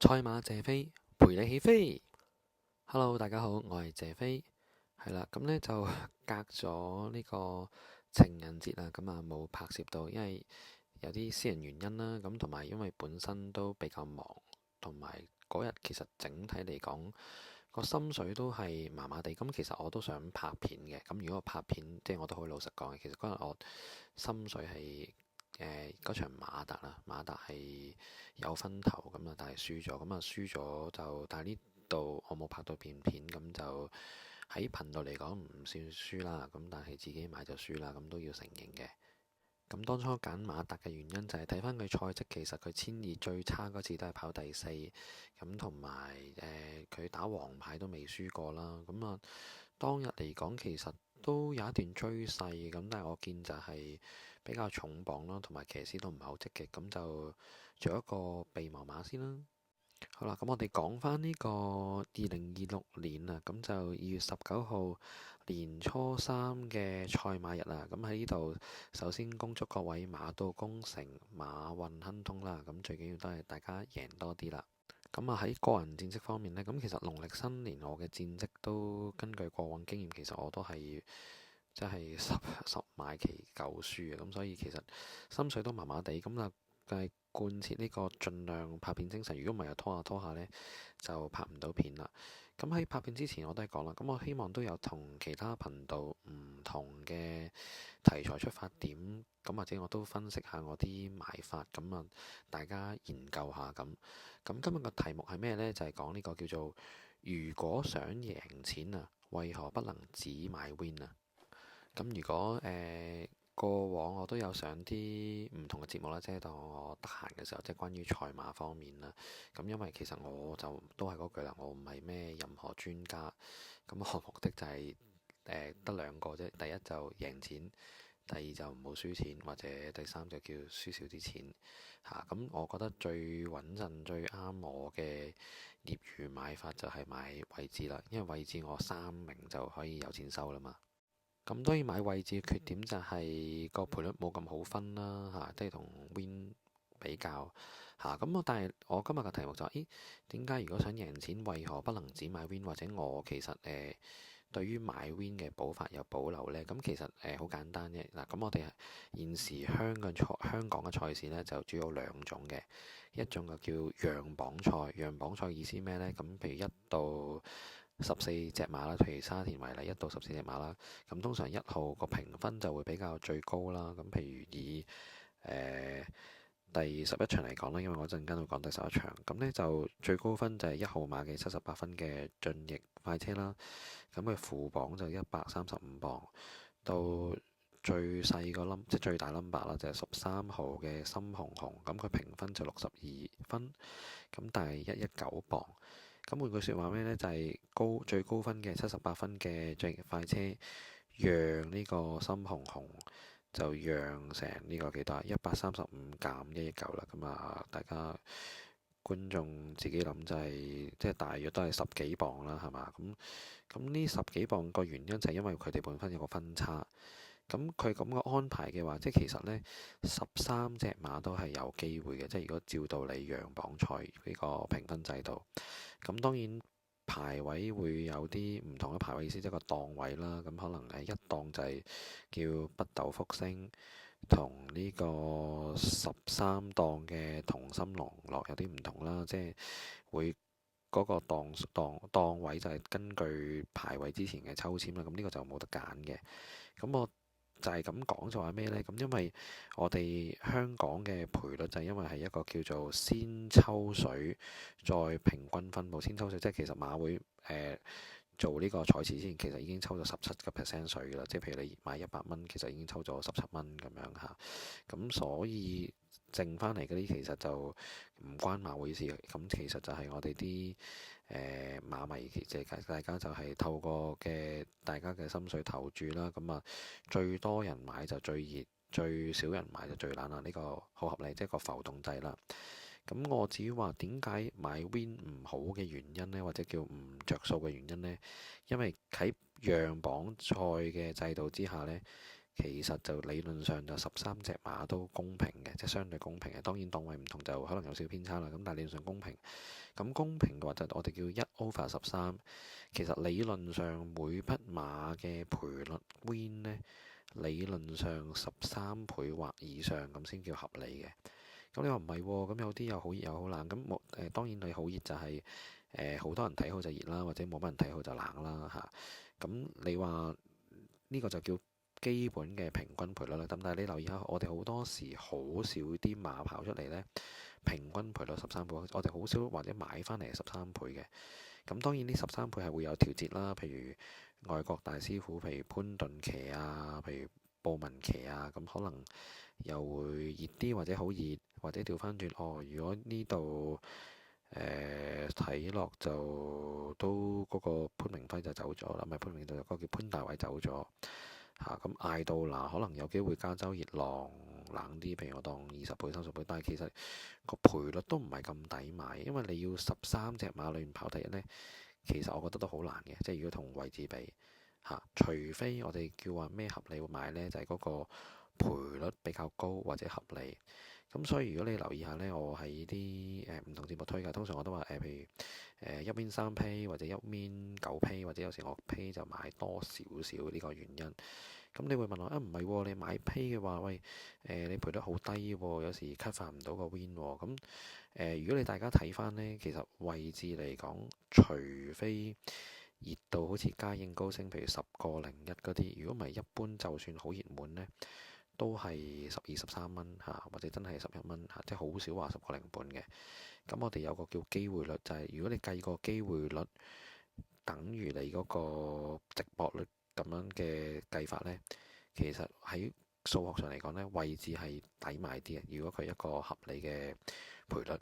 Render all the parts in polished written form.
賽馬謝飛陪你起飛。Hello，大家好，我係謝飛。係啦，咁呢就隔咗呢個情人節啦，咁啊冇拍攝到，因為有啲私人原因啦，咁同埋因為本身都比較忙，同埋嗰日其實整體嚟講個心水都係麻麻地。咁其實我都想拍片嘅，咁如果我拍片，即係我都好老實講嘅，其實嗰日我心水係嗰場馬達啦，馬達係有分頭咁啊，但係輸咗，咁啊輸咗就，但係呢度我冇拍到片，咁就喺頻道嚟講唔算輸啦，咁但係自己買就輸啦，咁都要承認嘅。咁當初揀馬達嘅原因就係睇翻佢賽績，其實佢千二最差嗰次都係跑第四，咁同埋佢打黃牌都未輸過啦，咁啊當日嚟講其實都有一段追勢，咁但係我見就係比較重磅啦，同埋騎師都唔係好積極，咁就做一個備忘馬先啦。好啦，咁我哋講翻呢個2026年啊，咁就2月19號年初三嘅賽馬日啊，咁喺呢度首先恭祝各位馬到功成，馬運亨通啦，咁最緊要都係大家贏多啲啦。咁啊喺個人戰績方面呢，咁其實農曆新年我嘅戰績都根據過往經驗，其實我都係即係十買其九輸嘅，咁所以其實心水都麻麻地，咁啊係貫徹呢個盡量拍片精神。如果唔係又拖下拖下呢，就拍唔到片啦。咁喺拍片之前我都係講啦，咁我希望都有同其他頻道唔同嘅題材出發點，咁或者我都分析下我啲買法，咁啊大家研究下咁。咁今日個題目係咩呢？就係講呢個叫做如果想贏錢啊，為何不能只買 win 啊？咁如果過往我都有上啲唔同嘅節目啦，即係當我得閒嘅時候，即係關於賽馬方面啦。咁因為其實我就都係嗰句啦，我唔係咩任何專家。咁我目的就係得兩個啫，第一就贏錢，第二就唔好輸錢，或者第三就叫輸少啲錢嚇。咁我覺得最穩陣、最啱我嘅業餘買法就係買位置啦，因為位置我三名就可以有錢收啦嘛。咁當然買位置嘅缺點就係個賠率冇咁好分啦嚇，即係同 Win 比較嚇。但係我今日嘅題目就係、咦，點解如果想贏錢，為何不能只買 Win？或者我其實對於買 Win 嘅補法有保留呢？咁其實好簡單嘅嗱。咁我哋現時香港嘅賽事呢，就主要兩種嘅，一種就叫讓磅賽。讓磅賽意思咩呢？咁譬如1到14隻馬啦，譬如沙田為例，1到14隻馬啦。咁通常1號個評分就會比較最高啦。咁譬如以第11場嚟講啦，因為我陣間會講第11場，咁呢就最高分就係1號馬嘅78分嘅駿翼快車啦。咁佢副磅就135磅，到最細個即係最大 number 啦，就係13號嘅深紅紅。咁佢評分就62分，咁但係119磅。咁換句説話咩呢？就係最高分嘅78分嘅駿翼快車，讓呢個深紅紅就讓成呢個幾多135減119啦。咁啊，大家觀眾自己諗就係即係大約都係十幾磅啦，係嘛？咁呢十幾磅個原因就係因為佢哋本身有個分差。咁佢咁個安排嘅話，即係其實呢13隻馬都係有機會嘅。即係如果照道理讓磅賽呢個評分制度，咁當然排位會有啲唔同嘅排位意思，即係個檔位啦。咁可能係一檔就係叫北斗福星，同呢個13檔嘅同心狼樂有啲唔同啦。即係會嗰個檔位就係根據排位之前嘅抽籤啦。咁呢個就冇得揀嘅。咁我就係咁講就話咩呢？咁因為我哋香港嘅賠率就係因為係一個叫做先抽水再平均分佈。先抽水即係其實馬會做呢個賽事之前，其實已經抽咗17% 水㗎啦。即係譬如你買100蚊，其實已經抽咗17蚊咁樣嚇。咁所以剩翻嚟嗰啲其實就唔關馬會事。咁其實就係我哋啲馬迷，即係大家就係透過大家嘅心水投注啦。咁啊，最多人買就最熱，最少人買就最冷啦。呢個好合理，即係個浮動制啦。咁我至於話點解買 Win 唔好嘅原因呢，或者叫唔着數嘅原因呢？因為喺讓磅賽嘅制度之下呢，其實就理論上就13隻馬都公平嘅，即係相對公平嘅。當然檔位唔同就可能有少少偏差啦。咁但係理論上公平。咁公平嘅話就我哋叫1/13。其實理論上每匹馬嘅賠率 win 呢，理論上13倍或以上咁先叫合理嘅。咁你話唔係喎？咁有啲又好熱又好冷。咁當然你好熱就係好多人睇好就熱啦，或者冇乜人睇好就冷啦嚇。咁你話呢個就叫基本嘅平均賠率啦。咁但係你留意下，我哋好多時好少啲馬跑出嚟呢，平均賠率13倍，我哋好少或者買翻嚟13倍嘅。咁當然呢13倍係會有調節啦，譬如外國大師傅，譬如潘頓騎啊，譬如布文騎啊，咁可能又會熱啲或者好熱，或者調翻轉哦。如果呢度睇落就都嗰個潘明輝就走咗啦，唔係潘明輝，嗰個叫潘大偉走咗嚇。咁嗌到嗱，可能有機會加州熱浪冷啲，譬如我當20倍、30倍，但係其實個賠率都唔係咁抵買，因為你要13隻馬裏面跑第一呢，其實我覺得都好難嘅，即係如果同位置比嚇，除非我哋叫話咩合理會買呢，就係嗰個賠率比較高或者合理。咁所以如果你留意下呢，我喺啲唔同節目推介，通常我都話譬如一 win 3批或者一 win 9批，或者有時我批就買多少少呢個原因。咁你會問我唔係喎，你買批嘅話，喂你賠得好低喎，有時 cover 唔到個 win 喎。咁如果你大家睇翻呢，其實位置嚟講，除非熱到好似嘉應高升，譬如10個01嗰啲，如果唔係一般，就算好熱門呢，都係12、13蚊嚇，或者真係11蚊嚇，即係好少話10個0半嘅。咁我哋有個叫機會率，就係如果你計個機會率等於你嗰個值博率咁樣嘅計法呢，其實喺數學上嚟講呢，位置係抵買啲嘅。如果佢一個合理嘅賠率，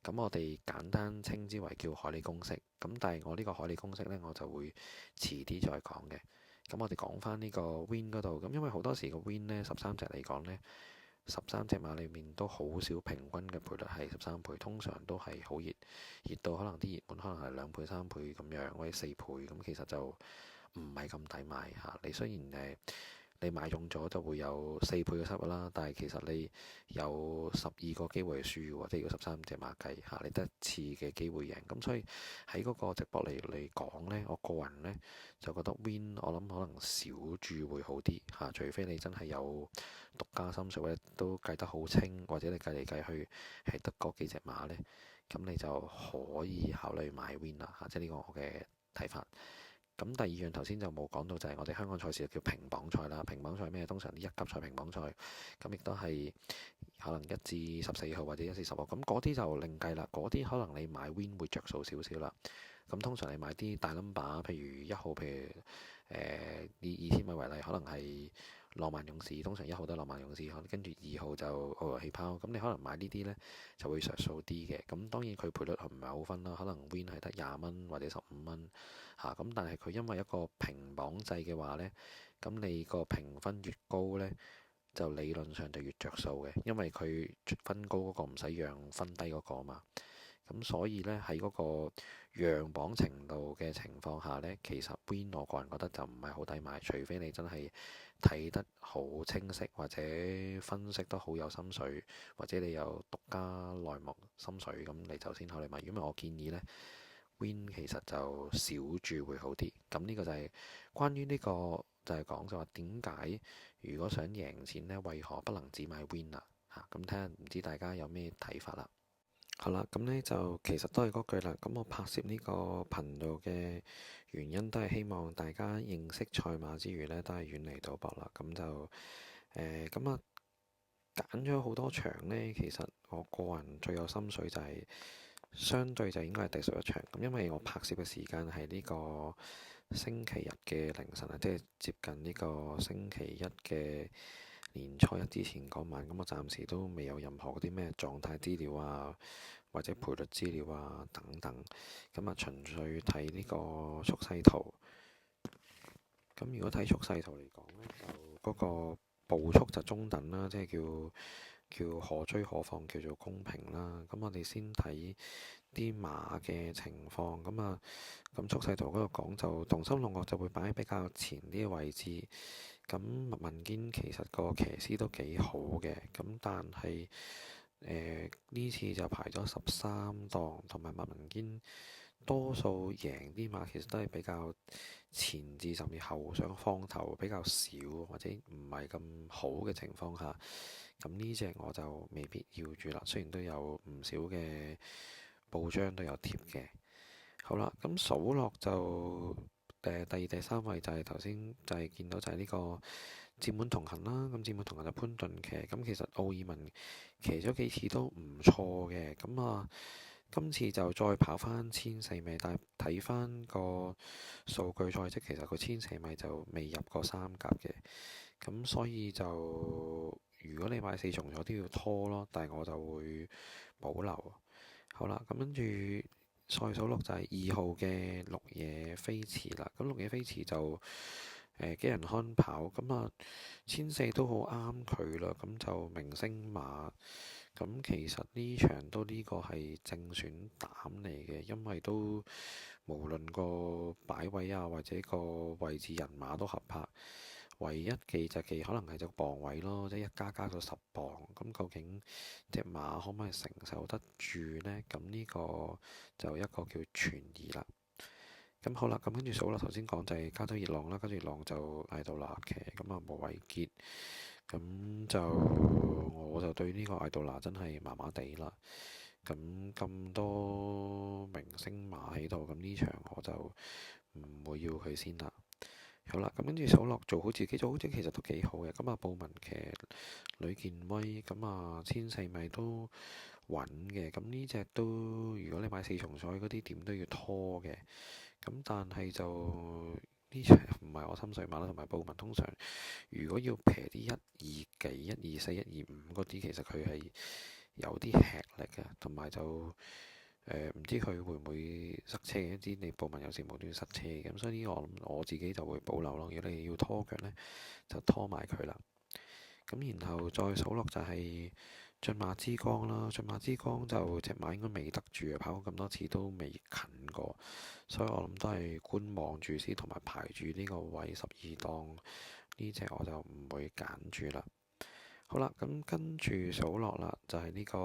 咁我哋簡單稱之為叫海利公式。咁但係我呢個海利公式呢，我就會遲啲再講嘅。咁我哋講翻呢個 win 嗰度，咁因為好多時個 win 呢，13隻嚟講呢，13隻馬裏面都好少平均嘅賠率係13倍，通常都係好熱，熱到可能啲熱門可能係2倍、3倍咁樣，或者4倍，咁其實就唔係咁抵買嚇。你雖然你買中咗就會有4倍嘅收益啦，但係其實你有12個機會係輸嘅，即係如果13隻馬計嚇，你得一次嘅機會贏。咁所以喺嗰個直播嚟講呢，我個人呢就覺得 win 我諗可能少注會好啲嚇，除非你真係有獨家心水，或者都計得好清，或者你計嚟計去係得嗰幾隻馬呢，咁你就可以考慮買 win 啦嚇，即係呢個我嘅睇法。咁第二樣頭先就冇講到，就係我哋香港賽事叫平榜賽啦。平榜賽咩？通常啲一級賽平榜賽，咁亦都係可能1至14號或者1至10號。咁嗰啲就另計啦。嗰啲可能你買 win 會着數少少啦。咁通常你買啲大 number，譬如1號，譬如以2000米為例，可能係浪漫勇士。通常1號都係浪漫勇士，跟住2號就澳遊氣泡。咁你可能買呢啲呢就會着數啲嘅。咁當然佢賠率唔係好分啦，可能 win 係得20蚊或者15蚊。咁但係佢因為一個平榜制嘅話呢，咁你個評分越高呢，就理論上就越着數嘅，因為佢分高嗰個唔使讓分低嗰個嘛。咁所以呢，喺嗰個讓榜程度嘅情況下呢，其實 win 我個人覺得就唔係好抵買，除非你真係睇得好清晰，或者分析得好有心水，或者你有獨家內幕心水，咁你就先考慮買。因為我建議呢，win 其實就少注會好啲。咁呢個就係關於呢個就係講就話點解如果想贏錢呢，為何不能只買 win 啦？咁睇下唔知大家有咩睇法啦。好啦，咁呢就其實都係嗰句啦。咁我拍攝呢個頻道嘅原因都係希望大家認識賽馬之餘呢，都係遠離賭博啦。咁就咁啊，揀咗好多場呢。其實我個人最有心水就係相對就應該係第11場。咁因為我拍攝嘅時間係呢個星期日嘅凌晨啊，即係接近呢個星期一嘅年初一之前嗰晚。咁我暫時都未有任何嗰啲咩狀態資料啊，或者賠率資料啊等等。咁啊，純粹睇呢個速勢圖。咁如果睇速勢圖嚟講呢，就嗰個步速就中等啦，即係叫可追可放，叫做公平啦。咁我哋先睇啲馬嘅情況。咁速勢圖嗰度講就同心龍角就會擺喺比較前啲嘅位置。咁麥文堅其實個騎師都幾好嘅，咁但係呢次就排咗13檔，同埋麥文堅多數贏啲馬其實都係比較前至甚至後上方頭比較少或者唔係咁好嘅情況下，咁呢隻我就未必要住啦。雖然都有唔少嘅報章都有貼嘅。好啦，咁數落就第二、第三位就係頭先就係見到就係呢個佔滿同行啦。咁佔滿同行就潘頓騎，咁其實奧爾文騎咗幾次都唔錯嘅。咁啊，今次就再跑翻1400米，但係睇翻個數據賽績，其實個1400米就未入過三甲嘅。咁所以就如果你買4重彩都要拖咯，但係我就會保留。好啦，咁跟住賽數六就係2號嘅綠野飛馳啦。咁綠野飛馳就幾人看跑，咁啊1400都好啱佢啦。咁就明星馬，咁其實呢場都呢個係正選膽嚟嘅，因為都無論個擺位啊或者個位置人馬都合拍。唯一忌就忌可能係隻磅位咯，即係一加到10磅，咁究竟隻馬可唔可以承受得住呢？咁呢個就一個叫存疑啦。咁好啦，咁跟住數啦，頭先講就係加州熱浪啦，加州熱浪就艾杜拿騎，咁啊無偉傑，咁就我就對呢個艾杜拿真係麻麻地啦。咁多明星馬喺度，咁呢場我就唔會要佢先啦。好啦，咁跟住數落做好自己，做好自己其實都幾好嘅。咁啊，布文騎呂健威，咁啊1400米都穩嘅。咁呢隻都如果你買4重彩嗰啲點都要拖嘅。咁但係就呢場唔係我心水馬啦，同埋布文通常如果要撇啲1、2幾、1、2、4、1、2、5嗰啲，其實佢係有啲吃力嘅，同埋就唔知佢會唔會塞車嘅，一啲你布文有時無端端塞車嘅，咁所以呢個我自己就會保留咯。如果你要拖腳呢，就拖埋佢啦。咁然後再數落就係駿馬之光啦。駿馬之光就隻馬應該未得住啊，跑咁多次都未近過，所以我諗都係觀望住先，同埋排住呢個位12檔呢隻我就唔會揀住啦。好啦，咁跟住數落啦，就係呢個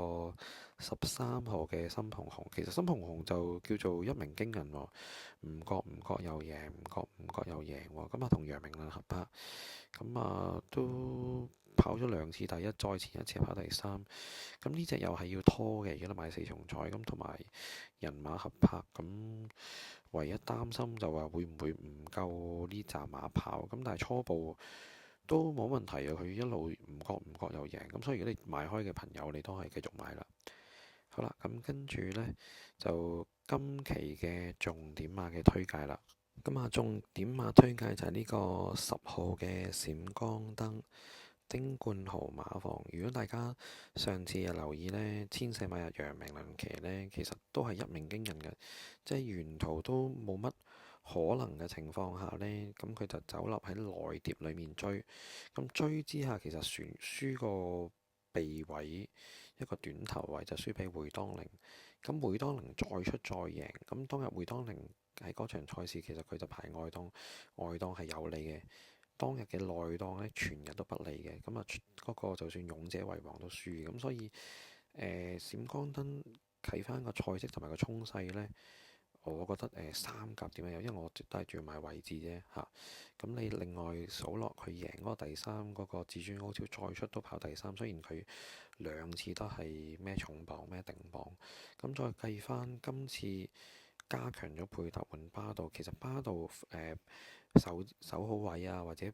13號嘅深紅紅。其實深紅紅就叫做一鳴驚人喎，唔覺唔覺又贏，唔覺唔覺又贏喎。咁啊同楊明綸合拍，咁啊都跑咗2次第一，再前一次跑第三。咁呢隻又係要拖嘅，而家都買4重彩，咁同埋人馬合拍，咁唯一擔心就話會唔會唔夠呢紮馬跑，咁但係初步都冇問題啊！佢一路唔覺唔覺又贏，咁所以如果你買開嘅朋友，你都可以繼續買啦。好啦，咁跟住呢，就今期嘅重點馬嘅推介啦。咁啊，重點馬推介就係呢個10號嘅閃光燈丁冠豪馬房。如果大家上次有留意呢，1400買入楊明綸騎呢，其實都係一鳴驚人嘅，即係沿途都冇乜可能嘅情況下呢，咁佢就走立喺內碟裡面追，咁追之下其實輸個鼻位一個短頭位就輸俾會當凌，咁會當凌再出再贏，咁當日會當凌喺嗰場賽事其實佢就排外檔，外檔係有利嘅，當日嘅內檔呢，全日都不利嘅，咁啊嗰個就算勇者為王都輸，咁所以閃光燈睇翻個賽績同埋個衝勢呢。我覺得三甲點樣有，因為我都係主要買位置啫嚇。咁你另外數落佢贏嗰個第三嗰個至尊，好似再出都跑第三，雖然佢2次都係咩重磅咩頂磅。咁再計翻今次加強咗配搭換巴道，其實巴道守好位啊，或者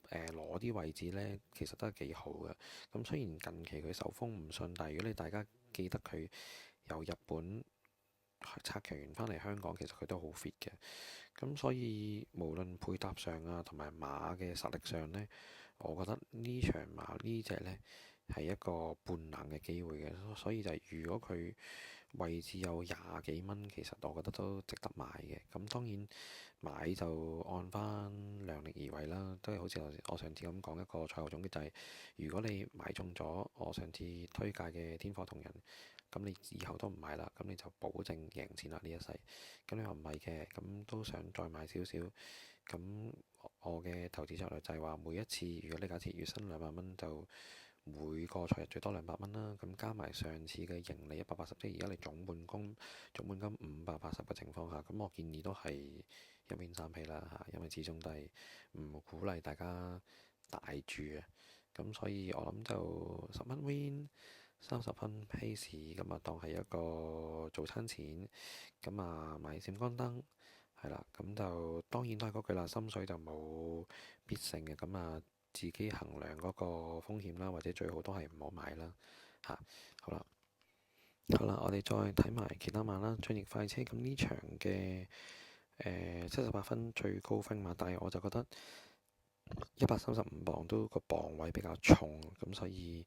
攞啲位置呢，其實都係幾好嘅。咁雖然近期佢手風唔順，但係如果你大家記得佢由日本拆強完返嚟香港，其實佢都好 fit 嘅，咁所以無論配搭上啊，同埋馬嘅實力上呢，我覺得呢場馬呢隻呢係一個半冷嘅機會嘅，所以就係如果佢位置有20幾蚊，其實我覺得都值得買嘅。咁當然買就按翻量力而為啦，都係好似我上次咁講一個賽後總結，就係如果你買中咗我上次推介嘅天火同人，咁你以後都唔買啦，咁你就保證贏錢啦呢一世。咁你話唔係嘅，咁都想再買少少，咁我嘅投資策略就係話每一次，如果你假設月薪200蚊，就每個財日最多200蚊啦，咁加埋上次嘅盈利180，即係而家你總本金580嘅情況下，咁我建議都係一 win 3 pay 啦嚇，因為始終都係唔鼓勵大家大注啊，咁所以我諗就10蚊 win 30分 pay 市，咁啊當係一個早餐錢，咁啊買閃光燈係啦，咁就當然都係嗰句啦，心水就冇必勝嘅，咁啊自己衡量嗰個風險啦，或者最好都係唔好買啦嚇。好啦，好啦，我哋再睇埋其他馬啦，進翼快車咁呢場嘅78分最高分馬，但係我就覺得135磅都個磅位比較重，咁所以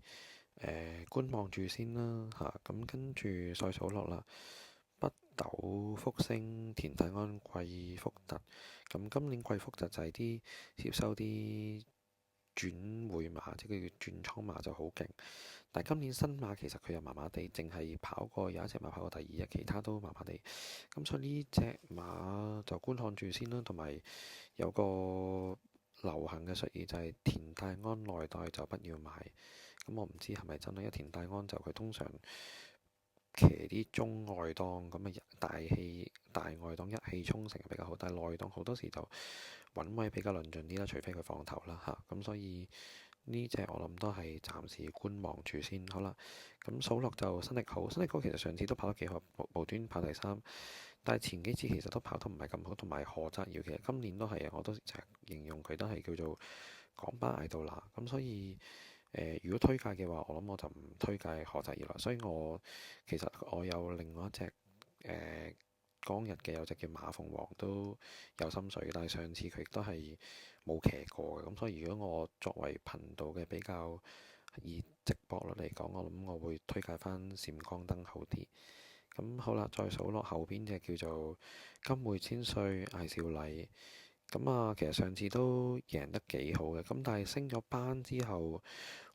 觀望住先啦嚇。咁跟住再數落啦。北斗、福星、田泰安、貴福特，咁今年貴福特就係啲接收啲轉會馬，即係叫轉倉馬就好勁。但係今年新馬其實佢又麻麻地，淨係跑過有一隻馬跑過第2日，其他都麻麻地。咁所以呢隻馬就觀看住先啦，同埋有個流行嘅術語就係田泰安內袋就不要買。咁我唔知係咪真係，因為田泰安就佢通常騎啲中外檔咁啊，大外檔一氣衝成比較好，但係內檔好多時就揾位比較論盡啲啦，除非佢放頭啦嚇。咁所以呢隻我諗都係暫時觀望住先。好啦，咁數落就新力好，新力好其實上次都跑得幾好，無端跑第3，但係前幾次其實都跑得唔係咁好，同埋何澤堯其實今年都係我都成日形容佢都係叫做港巴艾杜拿，咁所以。如果推介嘅話，我諗我就唔推介何澤堯啦。所以其實我有另外一隻當日嘅有隻叫馬鳳凰都有心水，但係上次佢亦都係冇騎過嘅。咁所以如果我作為頻道嘅比較以直播率嚟講，我諗我會推介翻閃光燈好啲。咁好啦，再數落後邊隻叫做金匯千歲艾少禮。咁啊，其實上次都贏得幾好嘅，咁但係升咗班之後，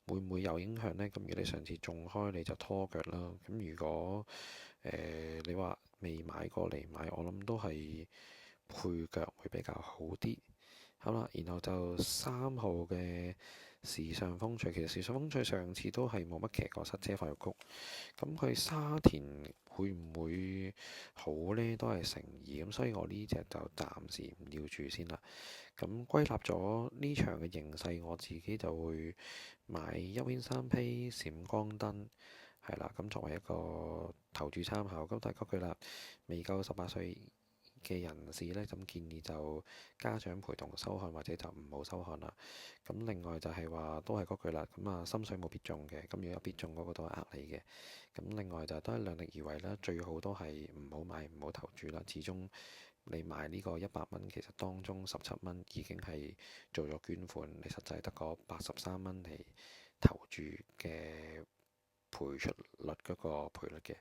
會唔會有影響呢？咁如果你上次中開，你就拖腳啦。咁如果你話未買過嚟買，我諗都係配腳會比較好啲。好啦，然後就3號嘅時尚風趣，其實時尚風趣上次都係冇乜騎過，塞車發育谷。咁佢沙田會唔會好呢？都係成疑咁，所以我呢隻就暫時唔要住先啦。咁歸納咗呢場嘅形勢，我自己就會買一 win 3 pay 閃光燈係啦。咁作為一個投注參考，咁但係嗰句啦，未夠18歲嘅人士呢，咁建議就家長陪同收看，或者就唔好收看啦。咁另外就係話都係嗰句啦，咁啊心水冇必中嘅，咁如果有必中嗰個都係呃你嘅。咁另外就都係量力而為啦，最好都係唔好買唔好投注啦。始終你買呢個100蚊，其實當中17蚊已經係做咗捐款，你實際得個83蚊嚟投注嘅賠出率嗰個賠率嘅。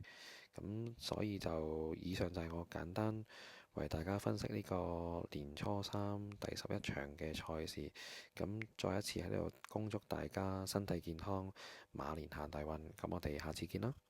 咁所以就以上就係我簡單為大家分析呢個年初三第11場嘅賽事。咁再一次喺呢度恭祝大家身體健康，馬年行大運。咁我哋下次見啦〜